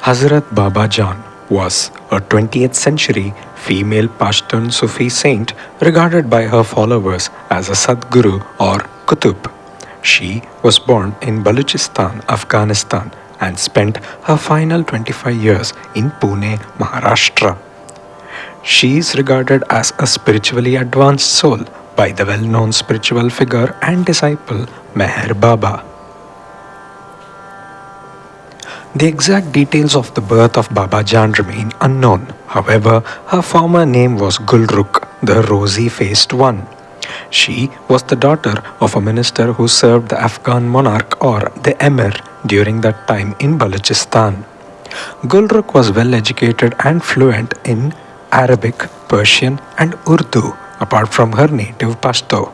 Hazrat Baba Jan was a 20th century female Pashtun Sufi saint regarded by her followers as a Sadguru or Qutub. She was born in Balochistan, Afghanistan, and spent her final 25 years in Pune, Maharashtra. She is regarded as a spiritually advanced soul by the well known spiritual figure and disciple Meher Baba. The exact details of the birth of Baba Jan remain unknown. However, her former name was Gulrukh, the rosy-faced one. She was the daughter of a minister who served the Afghan monarch or the emir during that time in Balochistan. Gulrukh was well educated and fluent in Arabic, Persian, and Urdu, apart from her native Pashto.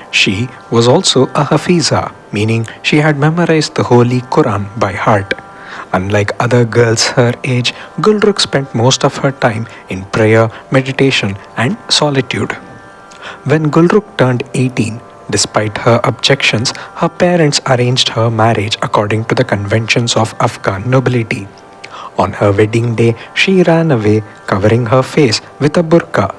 She was also a Hafiza, meaning she had memorized the Holy Quran by heart. Unlike other girls her age, Gulrukh spent most of her time in prayer, meditation, and solitude. When Gulrukh turned 18, despite her objections, her parents arranged her marriage according to the conventions of Afghan nobility. On her wedding day, she ran away, covering her face with a burqa.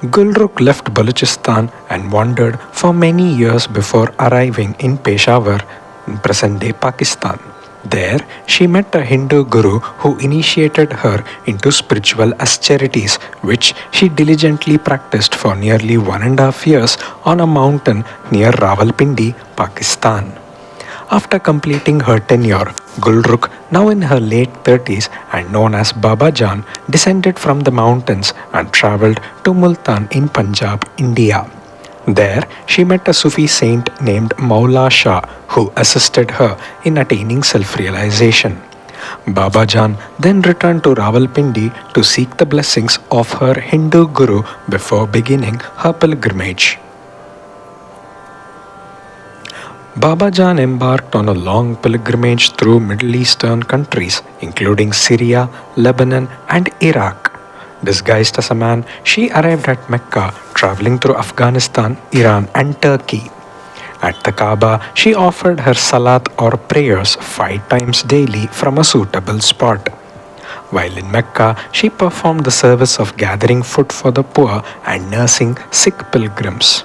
Gulrukh left Balochistan and wandered for many years before arriving in Peshawar, in present-day Pakistan. There, she met a Hindu guru who initiated her into spiritual austerities, which she diligently practiced for nearly 1.5 years on a mountain near Rawalpindi, Pakistan. After completing her tenure, Gulrukh, now in her late 30s and known as Baba Jan, descended from the mountains and travelled to Multan in Punjab, India. There, she met a Sufi saint named Maula Shah who assisted her in attaining self-realization. Baba Jan then returned to Rawalpindi to seek the blessings of her Hindu guru before beginning her pilgrimage. Baba Jan embarked on a long pilgrimage through Middle Eastern countries, including Syria, Lebanon, and Iraq. Disguised as a man, she arrived at Mecca, traveling through Afghanistan, Iran, and Turkey. At the Kaaba, she offered her salat or prayers 5 times daily from a suitable spot. While in Mecca, she performed the service of gathering food for the poor and nursing sick pilgrims.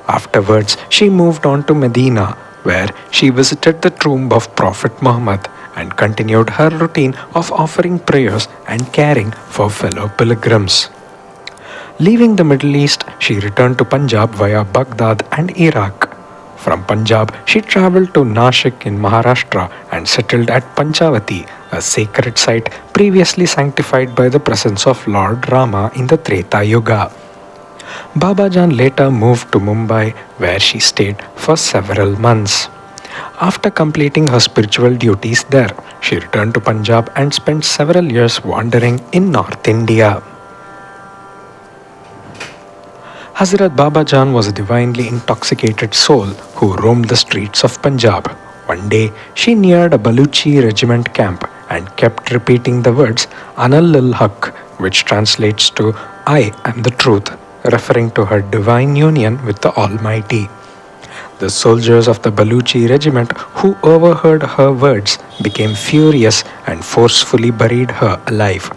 Afterwards, she moved on to Medina, where she visited the tomb of Prophet Muhammad and continued her routine of offering prayers and caring for fellow pilgrims. Leaving the Middle East, she returned to Punjab via Baghdad and Iraq. From Punjab, she travelled to Nashik in Maharashtra and settled at Panchavati, a sacred site previously sanctified by the presence of Lord Rama in the Treta Yuga. Baba Jan later moved to Mumbai, where she stayed for several months. After completing her spiritual duties there, she returned to Punjab and spent several years wandering in North India. Hazrat Baba Jan was a divinely intoxicated soul who roamed the streets of Punjab. One day, she neared a Baluchi regiment camp and kept repeating the words Analul Haq, which translates to I am the truth, referring to her divine union with the Almighty. The soldiers of the Baluchi regiment who overheard her words became furious and forcefully buried her alive.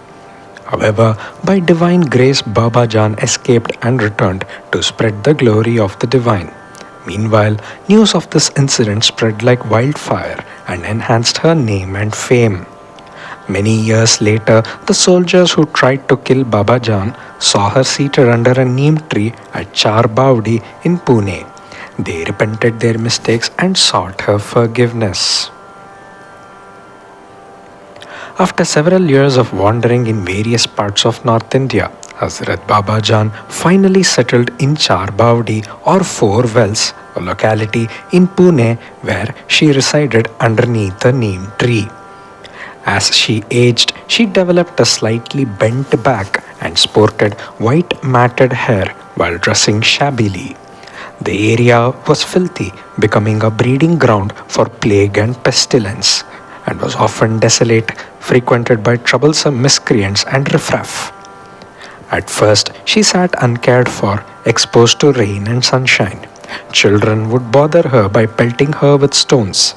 However, by divine grace, Baba Jan escaped and returned to spread the glory of the divine. Meanwhile, news of this incident spread like wildfire and enhanced her name and fame. Many years later, the soldiers who tried to kill Baba Jan saw her seated under a neem tree at Char Bavdi in Pune. They repented their mistakes and sought her forgiveness. After several years of wandering in various parts of North India, Hazrat Baba Jan finally settled in Char Bavdi or Four Wells, a locality in Pune where she resided underneath a neem tree. As she aged, she developed a slightly bent back and sported white matted hair while dressing shabbily. The area was filthy, becoming a breeding ground for plague and pestilence, and was often desolate, frequented by troublesome miscreants and riffraff. At first, she sat uncared for, exposed to rain and sunshine. Children would bother her by pelting her with stones.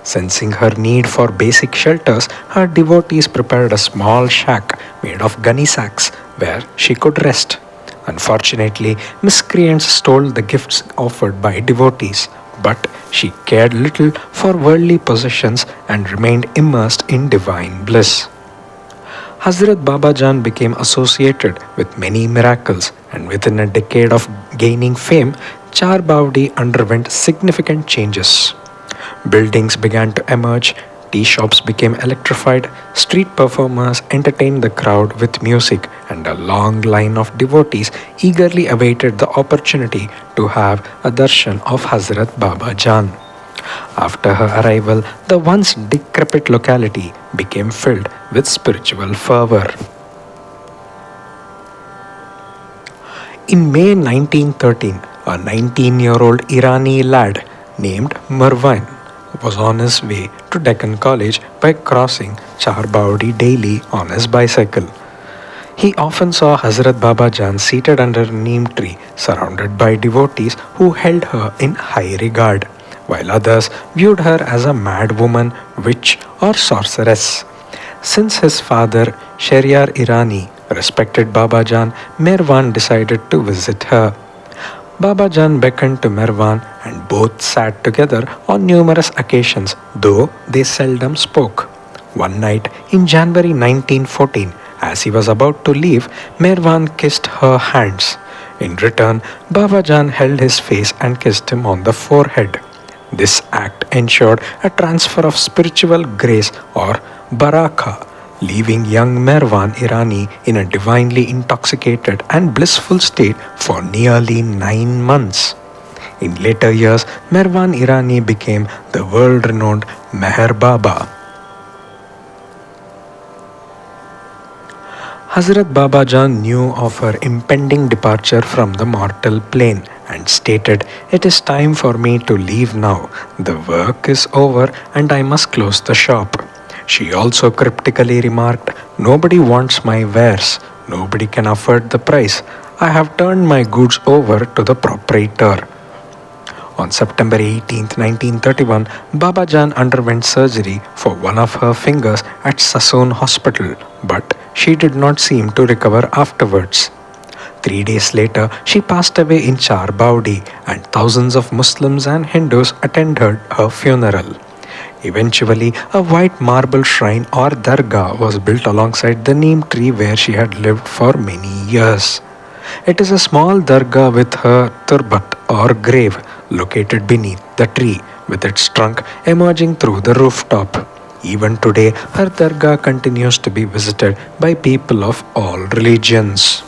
Sensing her need for basic shelters, her devotees prepared a small shack made of gunny sacks where she could rest. Unfortunately, miscreants stole the gifts offered by devotees, but she cared little for worldly possessions and remained immersed in divine bliss. Hazrat Babajan became associated with many miracles, and within a decade of gaining fame, Char Baudi underwent significant changes. Buildings began to emerge, tea shops became electrified, street performers entertained the crowd with music, and a long line of devotees eagerly awaited the opportunity to have a darshan of Hazrat Baba Jan. After her arrival, the once decrepit locality became filled with spiritual fervor. In May 1913, a 19-year-old Irani lad named Marwan was on his way to Deccan College by crossing Charbawdi daily on his bicycle. He often saw Hazrat Baba Jan seated under a neem tree surrounded by devotees who held her in high regard, while others viewed her as a mad woman, witch, or sorceress. Since his father, Shahryar Irani, respected Baba Jan, Mirwan decided to visit her. Baba Jan beckoned to Mirwan and both sat together on numerous occasions, though they seldom spoke. One night in January 1914, as he was about to leave, Mirwan kissed her hands. In return, Baba Jan held his face and kissed him on the forehead. This act ensured a transfer of spiritual grace or baraka, leaving young Mirwan Irani in a divinely intoxicated and blissful state for nearly 9 months. In later years, Mirwan Irani became the world-renowned Meher Baba. Hazrat Baba Jan knew of her impending departure from the mortal plane and stated, "It is time for me to leave now. The work is over and I must close the shop." She also cryptically remarked, "Nobody wants my wares. Nobody can afford the price. I have turned my goods over to the proprietor." On September 18, 1931, Baba Jan underwent surgery for one of her fingers at Sassoon Hospital, but she did not seem to recover afterwards. 3 days later, she passed away in Char Baudi, and thousands of Muslims and Hindus attended her funeral. Eventually, a white marble shrine or dargah was built alongside the neem tree where she had lived for many years. It is a small dargah with her turbat or grave located beneath the tree, with its trunk emerging through the rooftop. Even today, her dargah continues to be visited by people of all religions.